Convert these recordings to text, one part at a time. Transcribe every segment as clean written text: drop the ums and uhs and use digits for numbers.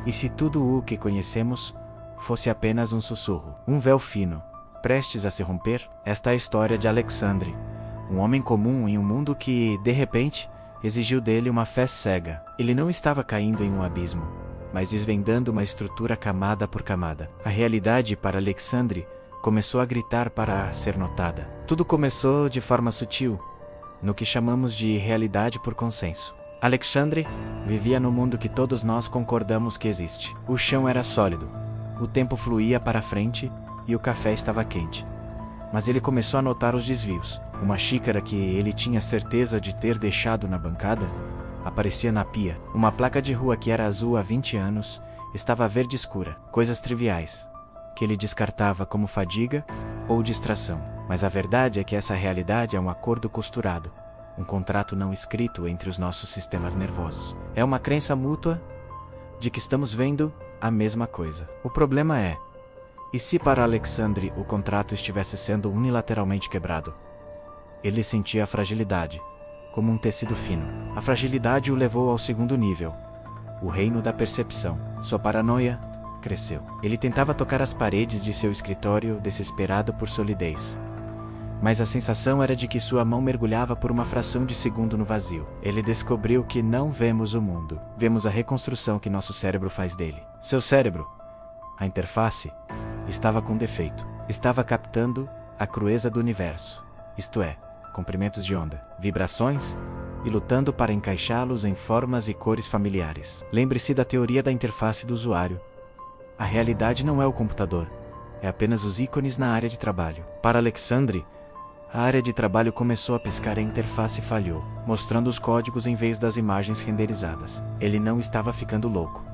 E se tudo o que conhecemos fosse apenas um sussurro, um véu fino, prestes a se romper? Esta é a história de Alexandre, um homem comum em um mundo que, de repente, exigiu dele uma fé cega. Ele não estava caindo em um abismo, mas desvendando uma estrutura camada por camada. A realidade para Alexandre começou a gritar para ser notada. Tudo começou de forma sutil, no que chamamos de realidade por consenso. Alexandre vivia no mundo que todos nós concordamos que existe. O chão era sólido, o tempo fluía para frente e o café estava quente. Mas ele começou a notar os desvios. Uma xícara que ele tinha certeza de ter deixado na bancada aparecia na pia. Uma placa de rua que era azul há 20 anos estava verde escura. Coisas triviais, que ele descartava como fadiga ou distração. Mas a verdade é que essa realidade é um acordo costurado, um contrato não escrito entre os nossos sistemas nervosos. É uma crença mútua de que estamos vendo a mesma coisa. O problema é, e se para Alexandre o contrato estivesse sendo unilateralmente quebrado? Ele sentia a fragilidade, como um tecido fino. A fragilidade o levou ao segundo nível, o reino da percepção. Sua paranoia cresceu. Ele tentava tocar as paredes de seu escritório, desesperado por solidez. Mas a sensação era de que sua mão mergulhava por uma fração de segundo no vazio. Ele descobriu que não vemos o mundo, vemos a reconstrução que nosso cérebro faz dele. Seu cérebro, a interface, estava com defeito. Estava captando a crueza do universo, isto é, comprimentos de onda, vibrações, e lutando para encaixá-los em formas e cores familiares. Lembre-se da teoria da interface do usuário. A realidade não é o computador, é apenas os ícones na área de trabalho. Para Alexandre, a área de trabalho começou a piscar e a interface falhou, mostrando os códigos em vez das imagens renderizadas. Ele não estava ficando louco.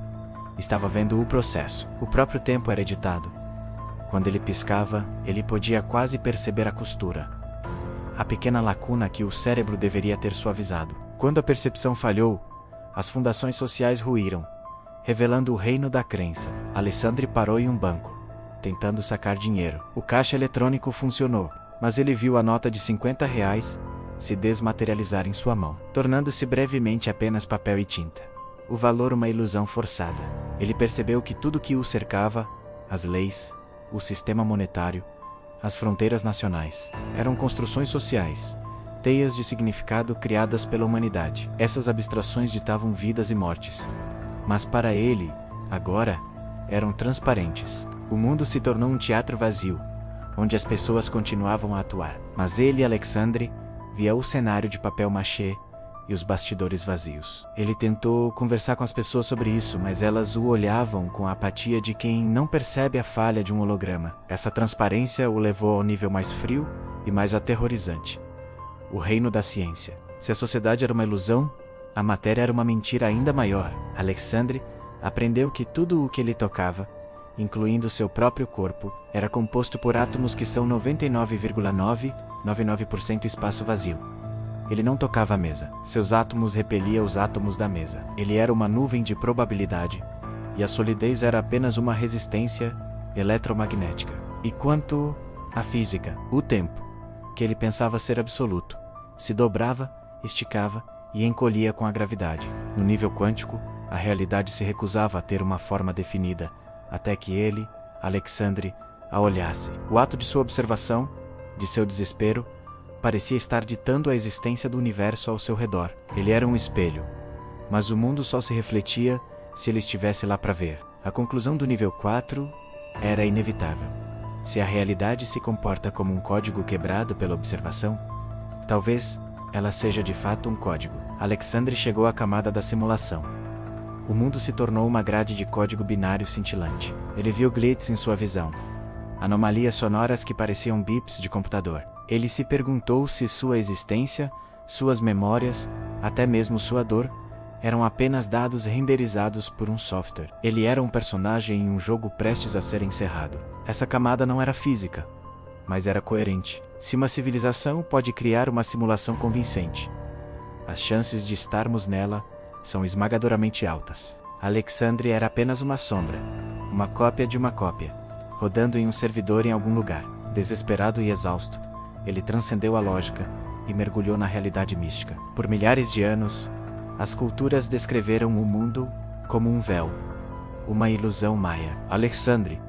Estava vendo o processo. O próprio tempo era editado. Quando ele piscava, ele podia quase perceber a costura, a pequena lacuna que o cérebro deveria ter suavizado. Quando a percepção falhou, as fundações sociais ruíram, revelando o reino da crença. Alexandre parou em um banco, tentando sacar dinheiro. O caixa eletrônico funcionou, mas ele viu a nota de R$ 50 se desmaterializar em sua mão, tornando-se brevemente apenas papel e tinta. O valor uma ilusão forçada. Ele percebeu que tudo que o cercava, as leis, o sistema monetário, as fronteiras nacionais, eram construções sociais, teias de significado criadas pela humanidade. Essas abstrações ditavam vidas e mortes. Mas para ele, agora, eram transparentes. O mundo se tornou um teatro vazio, onde as pessoas continuavam a atuar. Mas ele, Alexandre, via o cenário de papel machê e os bastidores vazios. Ele tentou conversar com as pessoas sobre isso, mas elas o olhavam com a apatia de quem não percebe a falha de um holograma. Essa transparência o levou ao nível mais frio e mais aterrorizante. O reino da ciência. Se a sociedade era uma ilusão, a matéria era uma mentira ainda maior. Alexandre aprendeu que tudo o que ele tocava, incluindo seu próprio corpo, era composto por átomos que são 99,999% espaço vazio. Ele não tocava a mesa. Seus átomos repeliam os átomos da mesa. Ele era uma nuvem de probabilidade, e a solidez era apenas uma resistência eletromagnética. E quanto à física, o tempo, que ele pensava ser absoluto, se dobrava, esticava e encolhia com a gravidade. No nível quântico, a realidade se recusava a ter uma forma definida, até que ele, Alexandre, a olhasse. O ato de sua observação, de seu desespero, parecia estar ditando a existência do universo ao seu redor. Ele era um espelho, mas o mundo só se refletia se ele estivesse lá para ver. A conclusão do nível 4 era inevitável. Se a realidade se comporta como um código quebrado pela observação, talvez ela seja de fato um código. Alexandre chegou à camada da simulação. O mundo se tornou uma grade de código binário cintilante. Ele viu glitches em sua visão, anomalias sonoras que pareciam bips de computador. Ele se perguntou se sua existência, suas memórias, até mesmo sua dor, eram apenas dados renderizados por um software. Ele era um personagem em um jogo prestes a ser encerrado. Essa camada não era física, mas era coerente. Se uma civilização pode criar uma simulação convincente, as chances de estarmos nela são esmagadoramente altas. Alexandre era apenas uma sombra, uma cópia de uma cópia, rodando em um servidor em algum lugar. Desesperado e exausto, ele transcendeu a lógica e mergulhou na realidade mística. Por milhares de anos, as culturas descreveram o mundo como um véu, uma ilusão maia. Alexandre,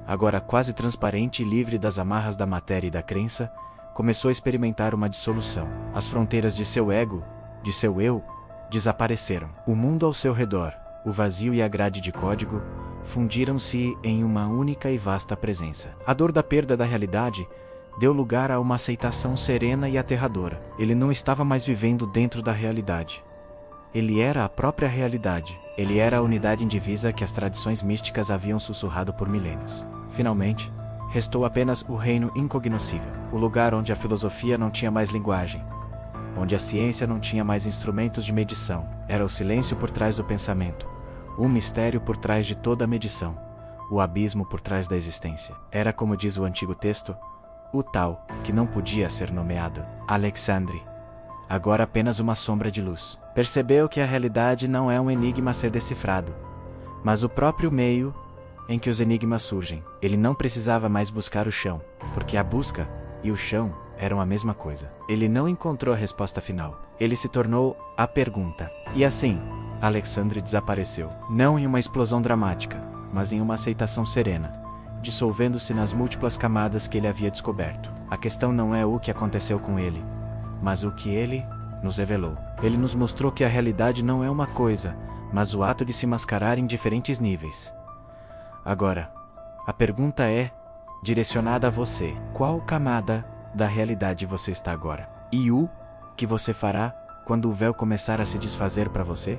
agora quase transparente e livre das amarras da matéria e da crença, começou a experimentar uma dissolução. As fronteiras de seu ego, de seu eu, desapareceram. O mundo ao seu redor, o vazio e a grade de código, fundiram-se em uma única e vasta presença. A dor da perda da realidade deu lugar a uma aceitação serena e aterradora. Ele não estava mais vivendo dentro da realidade. Ele era a própria realidade. Ele era a unidade indivisa que as tradições místicas haviam sussurrado por milênios. Finalmente, restou apenas o reino incognoscível, o lugar onde a filosofia não tinha mais linguagem, onde a ciência não tinha mais instrumentos de medição. Era o silêncio por trás do pensamento, o mistério por trás de toda a medição, o abismo por trás da existência. Era, como diz o antigo texto, o tal que não podia ser nomeado. Alexandre, agora apenas uma sombra de luz, percebeu que a realidade não é um enigma a ser decifrado, mas o próprio meio em que os enigmas surgem. Ele não precisava mais buscar o chão, porque a busca e o chão eram a mesma coisa. Ele não encontrou a resposta final. Ele se tornou a pergunta. E assim, Alexandre desapareceu. Não em uma explosão dramática, mas em uma aceitação serena, dissolvendo-se nas múltiplas camadas que ele havia descoberto. A questão não é o que aconteceu com ele, mas o que ele nos revelou. Ele nos mostrou que a realidade não é uma coisa, mas o ato de se mascarar em diferentes níveis. Agora, a pergunta é direcionada a você. Qual camada da realidade você está agora? E o que você fará quando o véu começar a se desfazer para você?